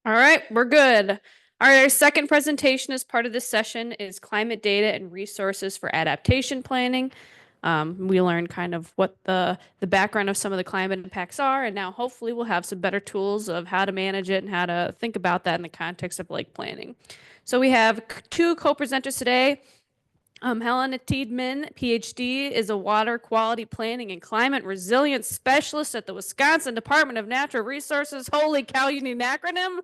All right, we're good. All right, our second presentation as part of this session is climate data and resources for adaptation planning. We learned kind of what the background of some of the climate impacts are, and now hopefully we'll have some better tools of how to manage it and how to think about that in the context of lake planning. So we have two co-presenters today. Helena Tiedemann, PhD, is a water quality planning and climate resilience specialist at the Wisconsin Department of Natural Resources. Holy cow, you need an acronym?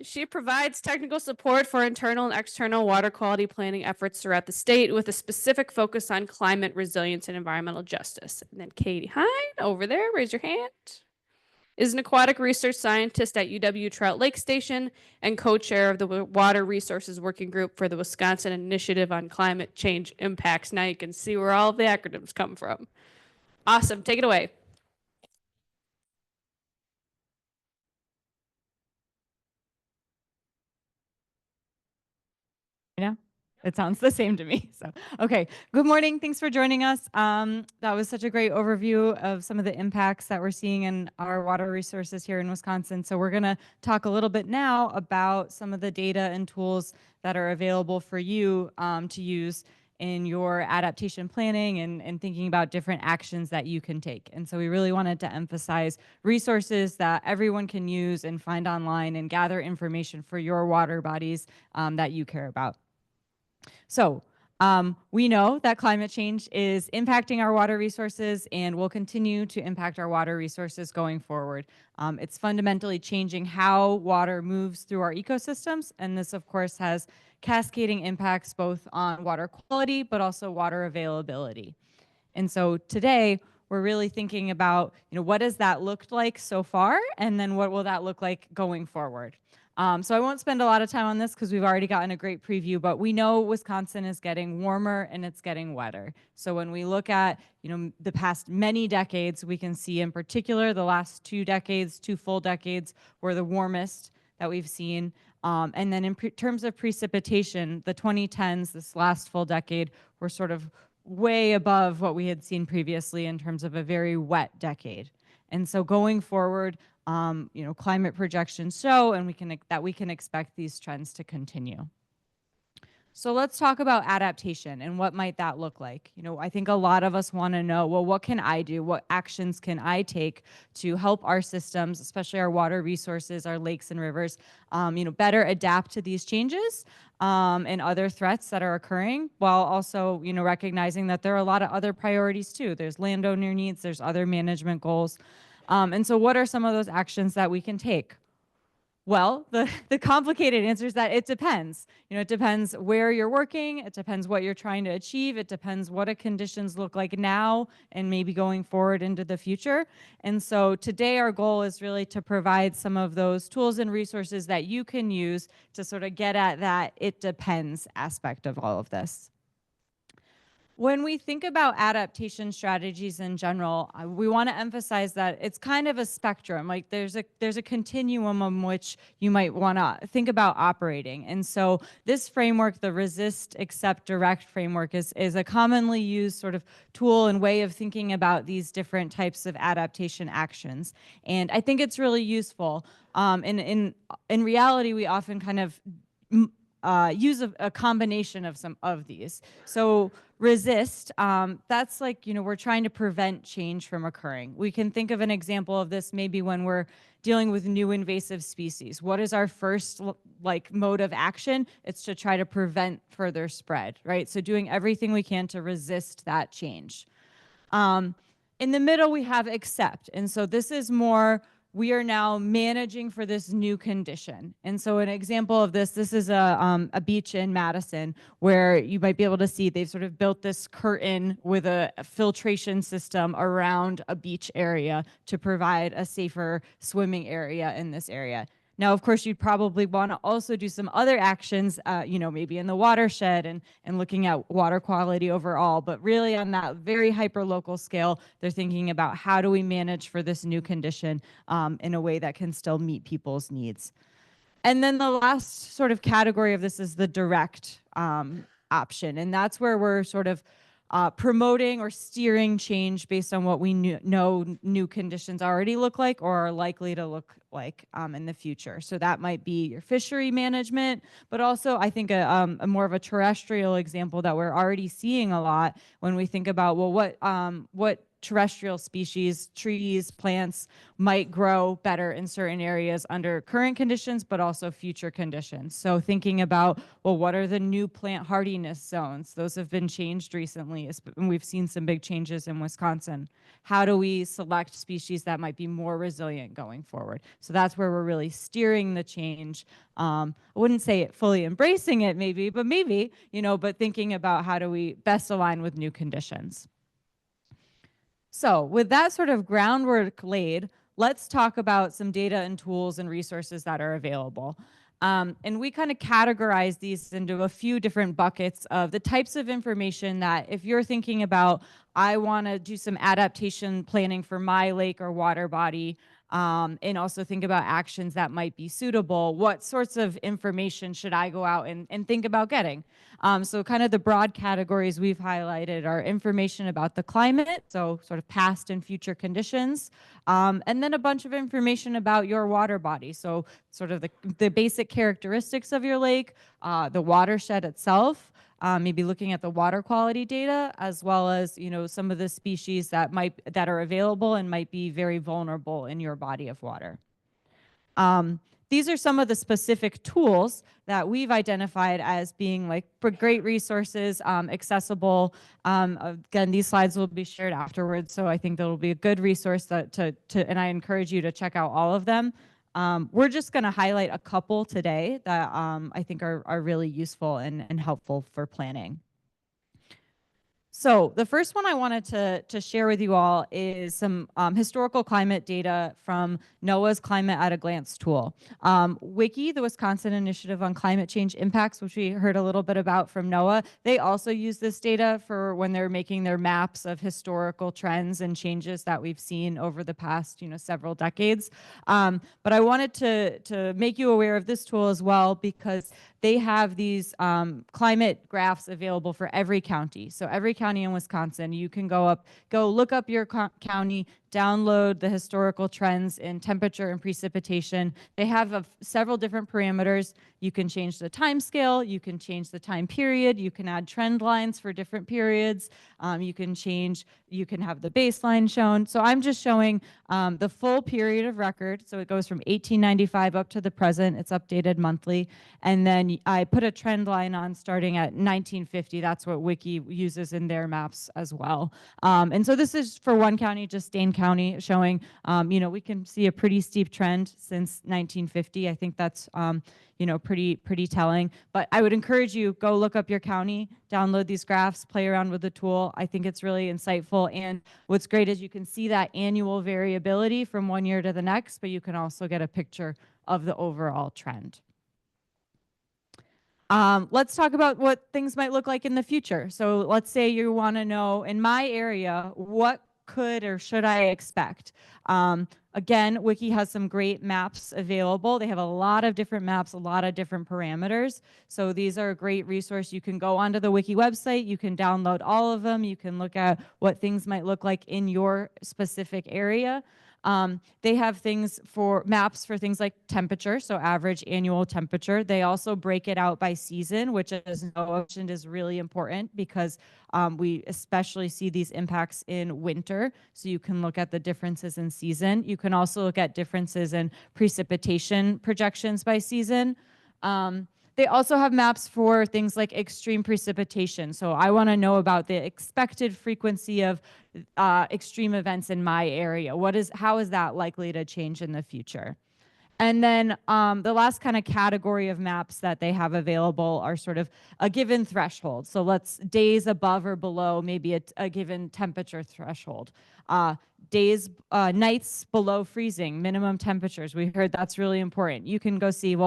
She provides technical support for internal and external water quality planning efforts throughout the state with a specific focus on climate resilience and environmental justice. And then Katie Hine, over there, raise your hand, is an aquatic research scientist at UW Trout Lake Station and co-chair of the Water Resources Working Group for the Wisconsin Initiative on Climate Change Impacts. Now you can see where all of the acronyms come from. Awesome, take it away. Yeah, it sounds the same to me. So, okay. Good morning. Thanks for joining us. That was such a great overview of some of the impacts that we're seeing in our water resources here in Wisconsin. So we're going to talk a little bit now about some of the data and tools that are available for you to use in your adaptation planning and thinking about different actions that you can take. And so we really wanted to emphasize resources that everyone can use and find online and gather information for your water bodies that you care about. So we know that climate change is impacting our water resources and will continue to impact our water resources going forward. It's fundamentally changing how water moves through our ecosystems, and this, of course, has cascading impacts both on water quality, but also water availability. And so today, we're really thinking about, what does that look like so far, and then what will that look like going forward? So I won't spend a lot of time on this because we've already gotten a great preview, but we know Wisconsin is getting warmer and it's getting wetter. So when we look at, the past many decades, we can see in particular the last 2 decades, 2 full decades, were the warmest that we've seen. And then in terms of precipitation, the 2010s, this last full decade, were sort of way above what we had seen previously in terms of a very wet decade. And so going forward, climate projections show and we can expect these trends to continue. So let's talk about adaptation and what might that look like. I think a lot of us want to know, well, what can I do? What actions can I take to help our systems, especially our water resources, our lakes and rivers, better adapt to these changes and other threats that are occurring, while also, recognizing that there are a lot of other priorities too. There's landowner needs, there's other management goals. And so what are some of those actions that we can take? Well, the complicated answer is that it depends. It depends where you're working. It depends what you're trying to achieve. It depends what the conditions look like now and maybe going forward into the future. And so today our goal is really to provide some of those tools and resources that you can use to sort of get at that it depends aspect of all of this. When we think about adaptation strategies in general, we want to emphasize that it's kind of a spectrum. Like there's a continuum on which you might want to think about operating. And so this framework, the resist, accept, direct framework, is a commonly used sort of tool and way of thinking about these different types of adaptation actions. And I think it's really useful. In reality, we often kind of use a combination of some of these. So resist, that's like, we're trying to prevent change from occurring. We can think of an example of this maybe when we're dealing with new invasive species. What is our first mode of action? It's to try to prevent further spread, right? So doing everything we can to resist that change. In the middle, we have accept. And so this is more, we are now managing for this new condition. And so an example of this is a beach in Madison where you might be able to see they've sort of built this curtain with a filtration system around a beach area to provide a safer swimming area in this area. Now, of course, you'd probably want to also do some other actions, maybe in the watershed and looking at water quality overall. But really on that very hyper-local scale, they're thinking about how do we manage for this new condition in a way that can still meet people's needs. And then the last sort of category of this is the direct option. And that's where we're sort of promoting or steering change based on what we know new conditions already look like or are likely to look like in the future. So that might be your fishery management, but also I think a more of a terrestrial example that we're already seeing a lot when we think about, well, what terrestrial species, trees, plants might grow better in certain areas under current conditions, but also future conditions. So thinking about, well, what are the new plant hardiness zones? Those have been changed recently, and we've seen some big changes in Wisconsin. How do we select species that might be more resilient going forward? So that's where we're really steering the change. I wouldn't say it fully embracing it maybe, but thinking about how do we best align with new conditions. So with that sort of groundwork laid, let's talk about some data and tools and resources that are available. And we kind of categorize these into a few different buckets of the types of information that if you're thinking about, I want to do some adaptation planning for my lake or water body, and also think about actions that might be suitable, what sorts of information should I go out and think about getting? So kind of the broad categories we've highlighted are information about the climate, so sort of past and future conditions, and then a bunch of information about your water body, so sort of the basic characteristics of your lake, the watershed itself, maybe looking at the water quality data, as well as some of the species that are available and might be very vulnerable in your body of water. These are some of the specific tools that we've identified as being like great resources, accessible. Again, these slides will be shared afterwards, so I think that'll be a good resource and I encourage you to check out all of them. We're just going to highlight a couple today that I think are really useful and helpful for planning. So the first one I wanted to share with you all is some historical climate data from NOAA's Climate at a Glance tool. WICCI, the Wisconsin Initiative on Climate Change Impacts, which we heard a little bit about from NOAA, they also use this data for when they're making their maps of historical trends and changes that we've seen over the past several decades. But I wanted to make you aware of this tool as well because they have these climate graphs available for every county. So every county in Wisconsin, you can go look up your county, download the historical trends in temperature and precipitation. They have several different parameters. You can change the time scale, you can change the time period, you can add trend lines for different periods, you can have the baseline shown. So I'm just showing the full period of record. So it goes from 1895 up to the present. It's updated monthly. And then I put a trend line on starting at 1950. That's what WICCI uses in their maps as well. And so this is for one county, just Dane County, showing, we can see a pretty steep trend since 1950. I think that's, pretty telling. But I would encourage you, go look up your county, download these graphs, play around with the tool. I think it's really insightful. And what's great is you can see that annual variability from one year to the next, but you can also get a picture of the overall trend. Let's talk about what things might look like in the future. So let's say you want to know, in my area, what could or should I expect? Again, WICCI has some great maps available. They have a lot of different maps, a lot of different parameters. So these are a great resource. You can go onto the WICCI website. You can download all of them. You can look at what things might look like in your specific area. They have maps for things like temperature, so average annual temperature. They also break it out by season, which, as Noah mentioned, is really important because we especially see these impacts in winter. So you can look at the differences in season. You can also look at differences in precipitation projections by season. They also have maps for things like extreme precipitation. So I want to know about the expected frequency of extreme events in my area. How is that likely to change in the future? And then the last kind of category of maps that they have available are sort of a given threshold. So days above or below maybe a given temperature threshold. Nights below freezing, minimum temperatures. We heard that's really important. You can go see,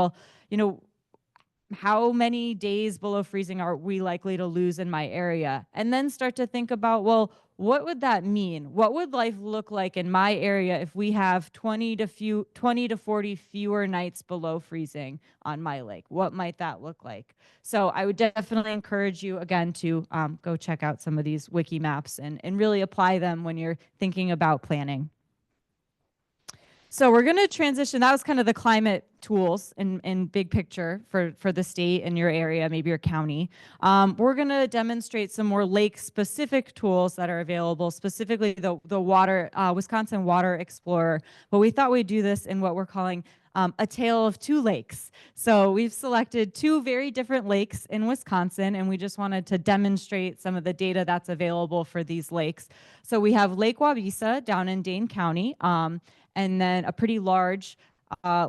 how many days below freezing are we likely to lose in my area? And then start to think about, what would that mean? What would life look like in my area if we have 20 to 40 fewer nights below freezing on my lake? What might that look like? So I would definitely encourage you, again, to go check out some of these wiki maps and really apply them when you're thinking about planning. So we're going to transition. That was kind of the climate tools in big picture for the state and your area, maybe your county. We're going to demonstrate some more lake-specific tools that are available, specifically the water Wisconsin Water Explorer. But we thought we'd do this in what we're calling a tale of two lakes. So we've selected two very different lakes in Wisconsin, and we just wanted to demonstrate some of the data that's available for these lakes. So we have Lake Wabisa down in Dane County, and then a pretty large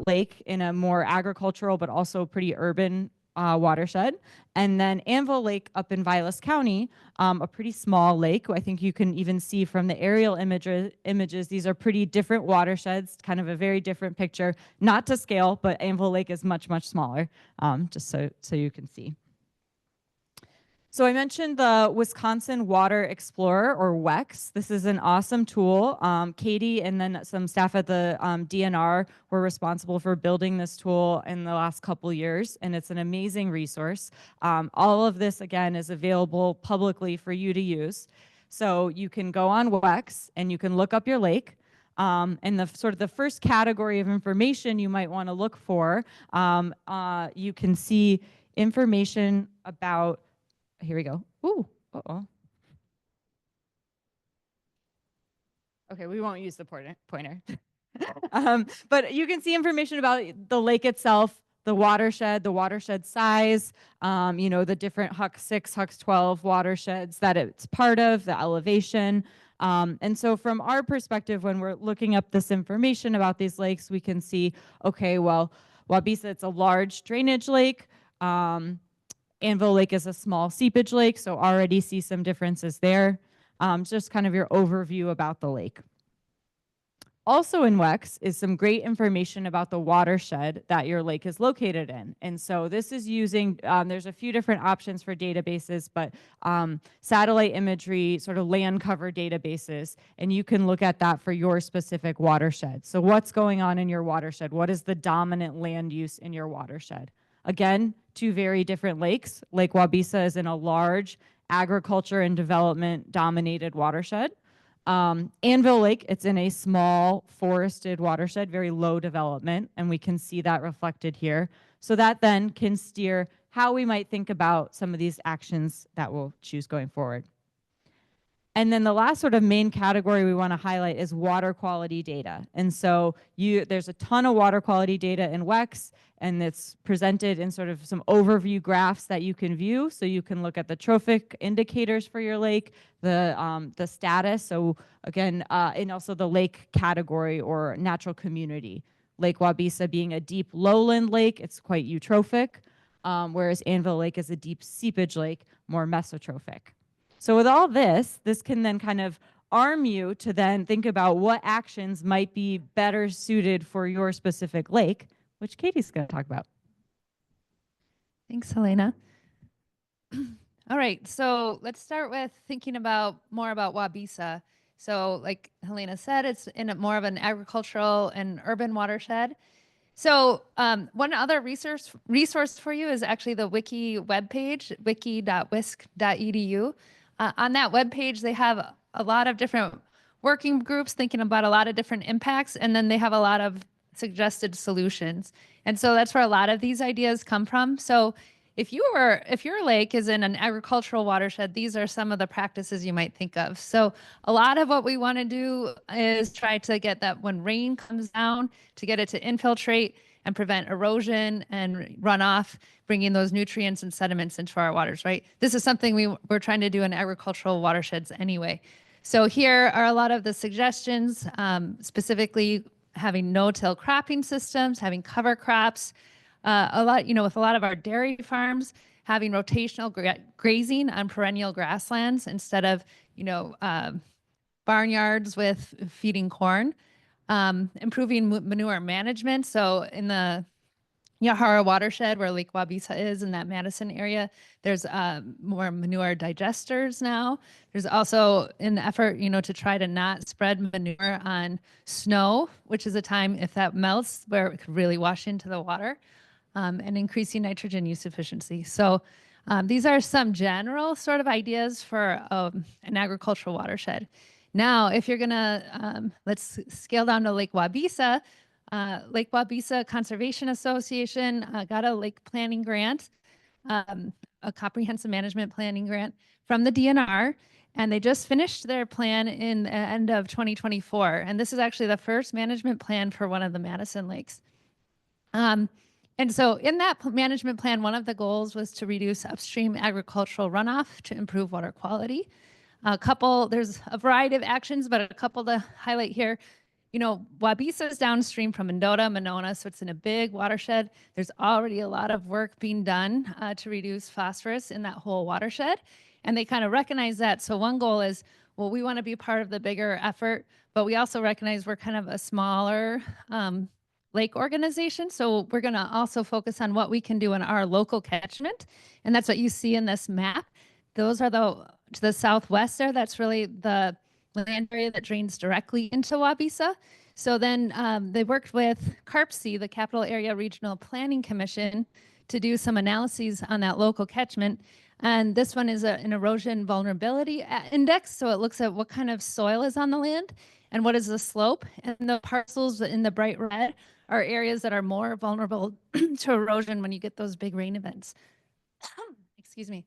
lake in a more agricultural but also pretty urban watershed. And then Anvil Lake up in Vilas County, a pretty small lake. I think you can even see from the aerial images, these are pretty different watersheds, kind of a very different picture. Not to scale, but Anvil Lake is much, much smaller, just so you can see. So I mentioned the Wisconsin Water Explorer, or WEX. This is an awesome tool. Katie and then some staff at the DNR were responsible for building this tool in the last couple years, and it's an amazing resource. All of this, again, is available publicly for you to use. So you can go on WEX and you can look up your lake. And the sort of the first category of information you might want to look for, you can see information about. Here we go. Ooh, uh-oh. Okay, we won't use the pointer. But you can see information about the lake itself, the watershed size, the different HUC 6, HUC 12 watersheds that it's part of, the elevation. And so from our perspective, when we're looking up this information about these lakes, we can see, okay, well, Wabisa, it's a large drainage lake. Anvil Lake is a small seepage lake, so already see some differences there. Just kind of your overview about the lake. Also in WEX is some great information about the watershed that your lake is located in. And so this is using, there's a few different options for databases, but satellite imagery, sort of land cover databases, and you can look at that for your specific watershed. So what's going on in your watershed? What is the dominant land use in your watershed? Again, two very different lakes. Lake Wabisa is in a large agriculture and development dominated watershed. Anvil Lake, it's in a small forested watershed, very low development, and we can see that reflected here. So that then can steer how we might think about some of these actions that we'll choose going forward. And then the last sort of main category we want to highlight is water quality data. And so there's a ton of water quality data in WEX, and it's presented in sort of some overview graphs that you can view. So you can look at the trophic indicators for your lake, the status. So again, and also the lake category or natural community. Lake Wabisa being a deep lowland lake, it's quite eutrophic, whereas Anvil Lake is a deep seepage lake, more mesotrophic. So with all this can then kind of arm you to then think about what actions might be better suited for your specific lake, which Katie's going to talk about. Thanks, Helena. All right, so let's start with thinking more about Wabisa. So like Helena said, it's in more of an agricultural and urban watershed. So one other resource for you is actually the WICCI webpage, wiki.wisc.edu. On that webpage, they have a lot of different working groups thinking about a lot of different impacts, and then they have a lot of suggested solutions. And so that's where a lot of these ideas come from. So if your lake is in an agricultural watershed, these are some of the practices you might think of. So a lot of what we want to do is try to get that when rain comes down, to get it to infiltrate and prevent erosion and runoff, bringing those nutrients and sediments into our waters, right? This is something we're trying to do in agricultural watersheds anyway. So here are a lot of the suggestions, specifically having no-till cropping systems, having cover crops, with a lot of our dairy farms, having rotational grazing on perennial grasslands instead of, barnyards with feeding corn, improving manure management. So in the Yahara watershed, where Lake Wabisa is in that Madison area. There's more manure digesters now. There's also an effort, to try to not spread manure on snow, which is a time if that melts where it could really wash into the water, and increasing nitrogen use efficiency. So these are some general sort of ideas for an agricultural watershed. Now, if you're gonna, let's scale down to Lake Wabisa. Lake Wabisa Conservation Association got a lake planning grant, a comprehensive management planning grant from the DNR, and they just finished their plan in the end of 2024. And this is actually the first management plan for one of the Madison lakes. And so in that management plan, one of the goals was to reduce upstream agricultural runoff to improve water quality. There's a variety of actions, but a couple to highlight here. Wabisa is downstream from Mendota, Monona, so it's in a big watershed. There's already a lot of work being done to reduce phosphorus in that whole watershed. And they kind of recognize that. So one goal is, well, we want to be part of the bigger effort, but we also recognize we're kind of a smaller lake organization. So we're going to also focus on what we can do in our local catchment. And that's what you see in this map. Those are to the southwest there. That's really the land area that drains directly into Wabisa. So then they worked with CARPC, the Capital Area Regional Planning Commission, to do some analyses on that local catchment. And this one is an erosion vulnerability index. So it looks at what kind of soil is on the land and what is the slope. And the parcels in the bright red are areas that are more vulnerable to erosion when you get those big rain events. Excuse me.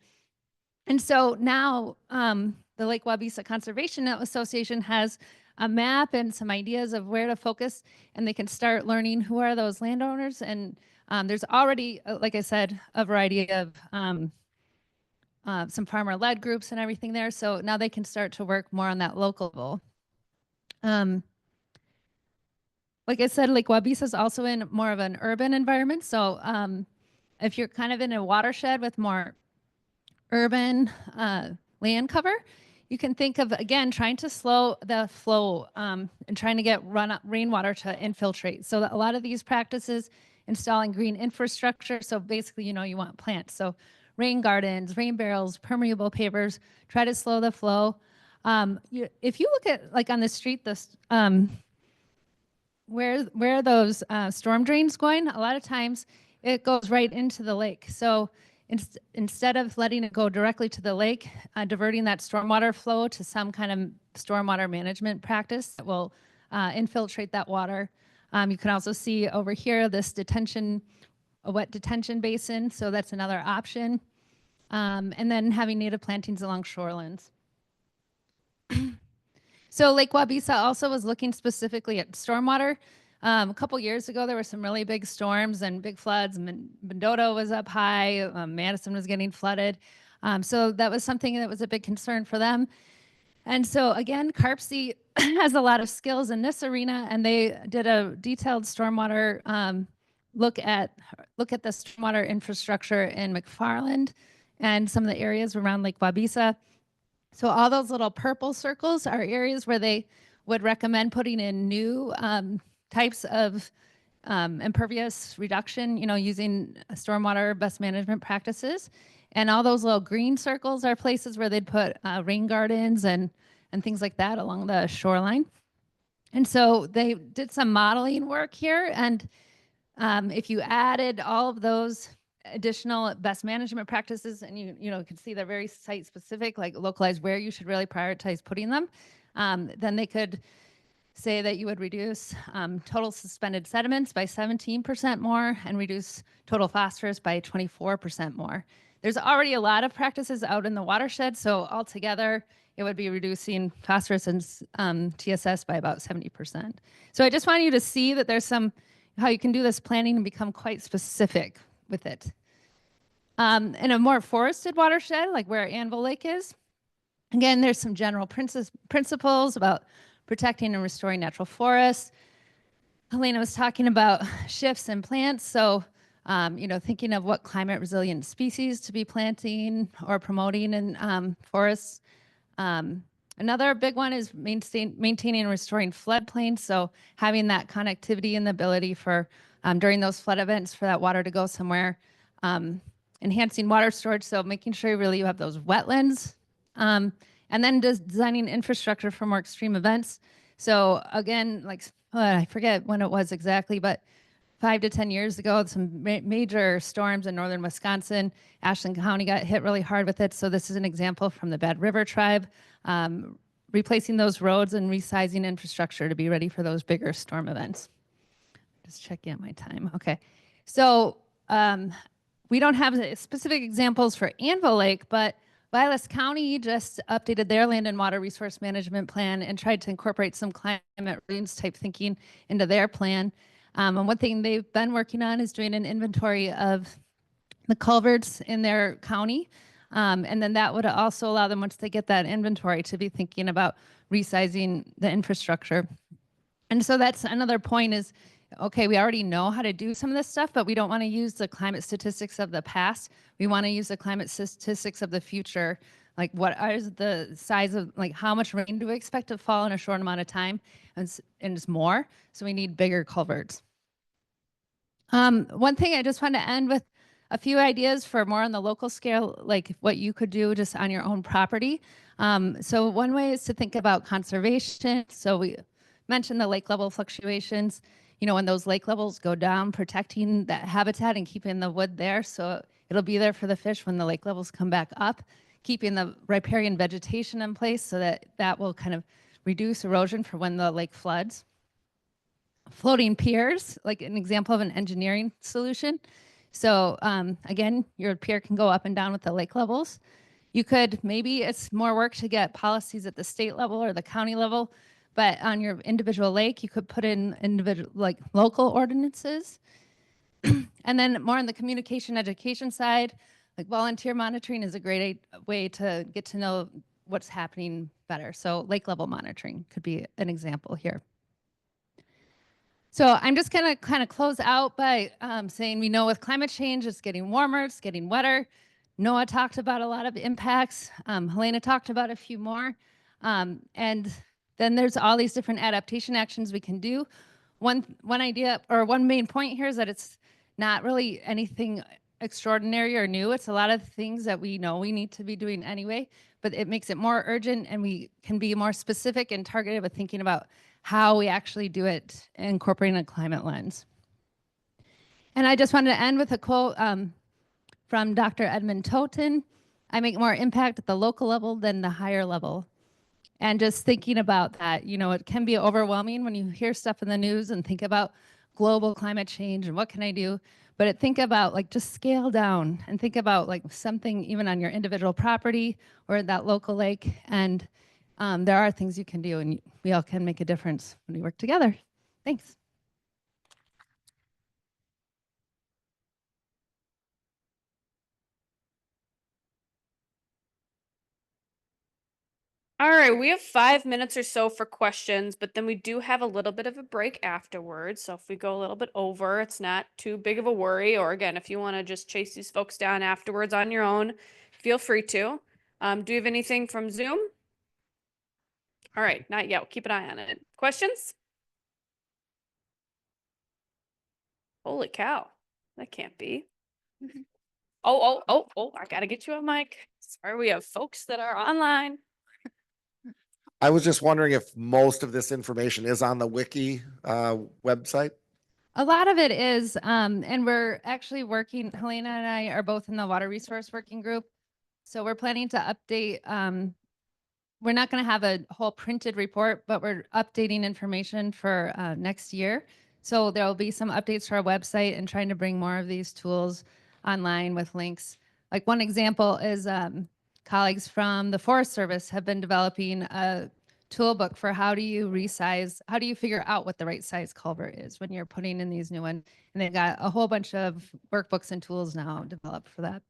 And so now the Lake Wabisa Conservation Association has a map and some ideas of where to focus, and they can start learning who are those landowners. And there's already, like I said, a variety of some farmer-led groups and everything there. So now they can start to work more on that local level. Like I said, Lake Wabisa is also in more of an urban environment. So if you're kind of in a watershed with more urban land cover, you can think of, again, trying to slow the flow and trying to get rainwater to infiltrate. So a lot of these practices, installing green infrastructure. So basically, you want plants. So rain gardens, rain barrels, permeable pavers, try to slow the flow. If you look at, like on the street, where those storm drains going, a lot of times it goes right into the lake. So instead of letting it go directly to the lake, diverting that stormwater flow to some kind of stormwater management practice that will infiltrate that water. You can also see over here this a wet detention basin. So that's another option. And then having native plantings along shorelines. So Lake Wabisa also was looking specifically at stormwater. A couple years ago, there were some really big storms and big floods. Mendota was up high. Madison was getting flooded. So that was something that was a big concern for them. And so again, CARPC has a lot of skills in this arena, and they did a detailed stormwater look at the stormwater infrastructure in McFarland and some of the areas around Lake Wabisa. So all those little purple circles are areas where they would recommend putting in new types of impervious reduction, using stormwater best management practices. And all those little green circles are places where they'd put rain gardens and things like that along the shoreline. And so they did some modeling work here. And if you added all of those additional best management practices, and you can see they're very site specific, like localize where you should really prioritize putting them, then they could say that you would reduce total suspended sediments by 17% more and reduce total phosphorus by 24% more. There's already a lot of practices out in the watershed, so altogether it would be reducing phosphorus and TSS by about 70%. So I just want you to see that there's how you can do this planning and become quite specific with it. In a more forested watershed, like where Anvil Lake is, again, there's some general principles about protecting and restoring natural forests. Helena was talking about shifts in plants. So, thinking of what climate resilient species to be planting or promoting in forests. Another big one is maintaining and restoring floodplains. So having that connectivity and the ability for during those flood events for that water to go somewhere. Enhancing water storage, so making sure really you have those wetlands. And then designing infrastructure for more extreme events. So again, like I forget when it was exactly, but 5 to 10 years ago, some major storms in northern Wisconsin. Ashland County got hit really hard with it. So this is an example from the Bad River tribe, replacing those roads and resizing infrastructure to be ready for those bigger storm events. Just checking out my time. Okay. So we don't have specific examples for Anvil Lake, but Vilas County just updated their land and water resource management plan and tried to incorporate some climate resilience type thinking into their plan. And one thing they've been working on is doing an inventory of the culverts in their county. And then that would also allow them, once they get that inventory, to be thinking about resizing the infrastructure. And so that's another point is, okay, we already know how to do some of this stuff, but we don't want to use the climate statistics of the past. We want to use the climate statistics of the future. Like what is the size of, like how much rain do we expect to fall in a short amount of time? And it's more, so we need bigger culverts. One thing I just want to end with a few ideas for more on the local scale, like what you could do just on your own property. So one way is to think about conservation. So we mentioned the lake level fluctuations. You know, when those lake levels go down, protecting that habitat and keeping the wood there so it'll be there for the fish when the lake levels come back up, keeping the riparian vegetation in place so that that will kind of reduce erosion for when the lake floods. Floating piers, like an example of an engineering solution. So again, your pier can go up and down with the lake levels. You could, maybe it's more work to get policies at the state level or the county level, but on your individual lake, you could put in individual, like local ordinances. And then more on the communication education side, like volunteer monitoring is a great way to get to know what's happening better. So lake level monitoring could be an example here. So I'm just going to kind of close out by saying we know with climate change, it's getting warmer, it's getting wetter. Noah talked about a lot of impacts. Helena talked about a few more. And then there's all these different adaptation actions we can do. One idea or one main point here is that it's not really anything extraordinary or new. It's a lot of things that we know we need to be doing anyway, but it makes it more urgent and we can be more specific and targeted with thinking about how we actually do it, incorporating a climate lens. And I just wanted to end with a quote from Dr. Edmund Toten. I make more impact at the local level than the higher level. And just thinking about that, you know, it can be overwhelming when you hear stuff in the news and think about global climate change and what can I do? But think about like just scale down and think about like something even on your individual property or that local lake. And there are things you can do and we all can make a difference when we work together. Thanks. All right, we have 5 minutes or so for questions, but then we do have a little bit of a break afterwards. So if we go a little bit over, it's not too big of a worry. Or again, if you want to just chase these folks down afterwards on your own, feel free to. Do you have anything from Zoom? All right, not yet. We'll keep an eye on it. Questions? Holy cow, that can't be. Oh, I gotta get you a mic. Sorry, we have folks that are online. I was just wondering if most of this information is on the WICCI website. A lot of it is, and we're actually working, Helena and I are both in the water resource working group. So we're planning to update, we're not going to have a whole printed report, but we're updating information for next year. So there will be some updates to our website and trying to bring more of these tools online with links. Like one example is colleagues from the Forest Service have been developing a toolbook for how do you resize, how do you figure out what the right size culvert is when you're putting in these new ones. And they've got a whole bunch of workbooks and tools now developed for that.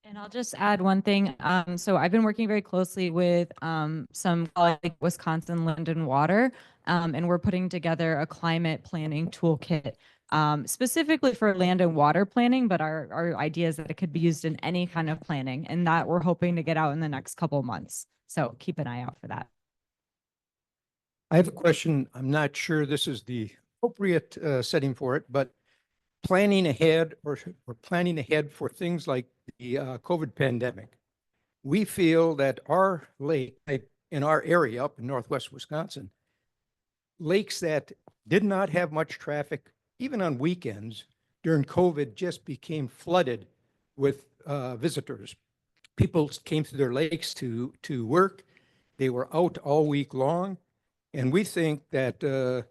And I'll just add one thing. So I've been working very closely with some like Wisconsin Land and Water, and we're putting together a climate planning toolkit specifically for land and water planning, but our idea is that it could be used in any kind of planning, and that we're hoping to get out in the next couple months. So keep an eye out for that. I have a question. I'm not sure this is the appropriate setting for it, but planning ahead or planning ahead for things like the COVID pandemic. We feel that our lake, like in our area up in Northwest Wisconsin, lakes that did not have much traffic, even on weekends during COVID, just became flooded with visitors. People came to their lakes to work. They were out all week long. And we think that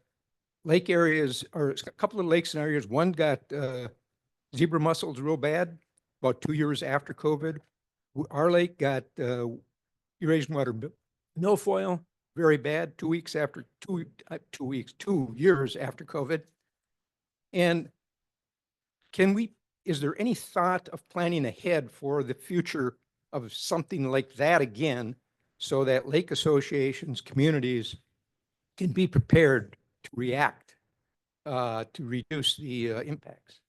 lake areas, or a couple of lakes in areas, one got zebra mussels real bad about 2 years after COVID. Our lake got Eurasian water milfoil very bad 2 weeks after 2 years after COVID. And is there any thought of planning ahead for the future of something like that again, so that lake associations, communities can be prepared to react to reduce the impacts?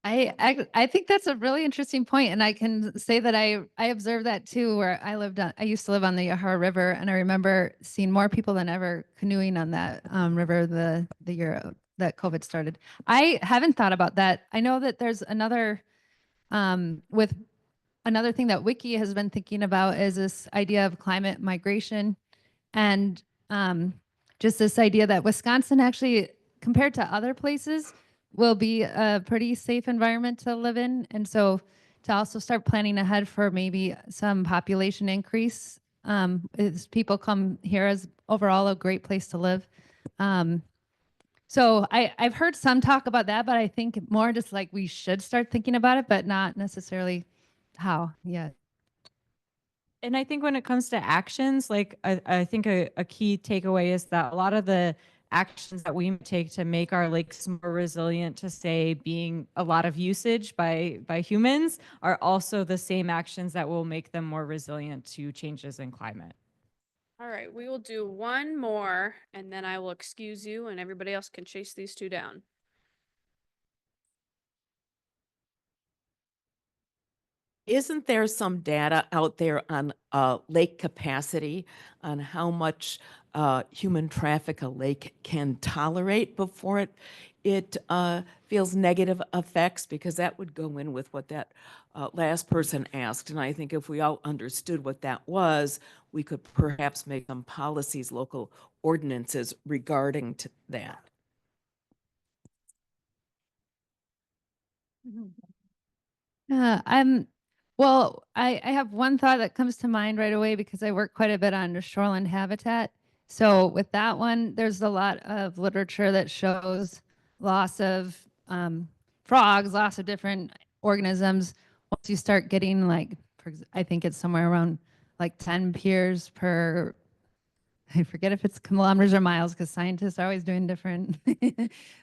I think that's a really interesting point, and I can say that I observed that too. Where I used to live on the Yahara River, and I remember seeing more people than ever canoeing on that river the year that COVID started. I haven't thought about that. I know that there's another with another thing that WICCI has been thinking about is this idea of climate migration, and just this idea that Wisconsin actually, compared to other places, will be a pretty safe environment to live in. And so to also start planning ahead for maybe some population increase as people come here, as overall a great place to live. So I've heard some talk about that, but I think more just like we should start thinking about it, but not necessarily how yet. And I think when it comes to actions, like I think a key takeaway is that a lot of the actions that we take to make our lakes more resilient to, say, being a lot of usage by humans are also the same actions that will make them more resilient to changes in climate. All right, we will do one more and then I will excuse you and everybody else can chase these two down. Isn't there some data out there on lake capacity, on how much human traffic a lake can tolerate before it feels negative effects? Because that would go in with what that last person asked. And I think if we all understood what that was, we could perhaps make some policies, local ordinances regarding to that. Well, I have one thought that comes to mind right away because I work quite a bit on shoreline habitat. So with that one, there's a lot of literature that shows loss of frogs, loss of different organisms. Once you start getting like, I think it's somewhere around like 10 piers per, I forget if it's kilometers or miles because scientists are always doing different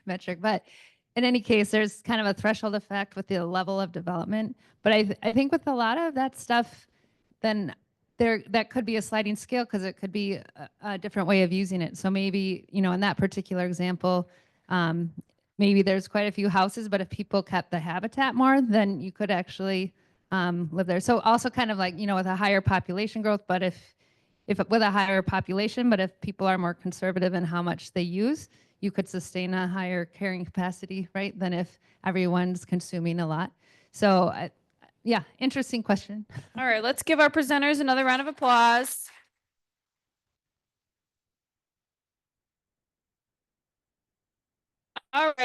metric, but in any case, there's kind of a threshold effect with the level of development. But I think with a lot of that stuff, then that could be a sliding scale because it could be a different way of using it. So maybe, you know, in that particular example, maybe there's quite a few houses, but if people kept the habitat more, then you could actually live there. So also kind of like, you know, with a higher population growth, but if with a higher population, but if people are more conservative in how much they use, you could sustain a higher carrying capacity, right, than if everyone's consuming a lot. So yeah, interesting question. All right, let's give our presenters another round of applause. All right.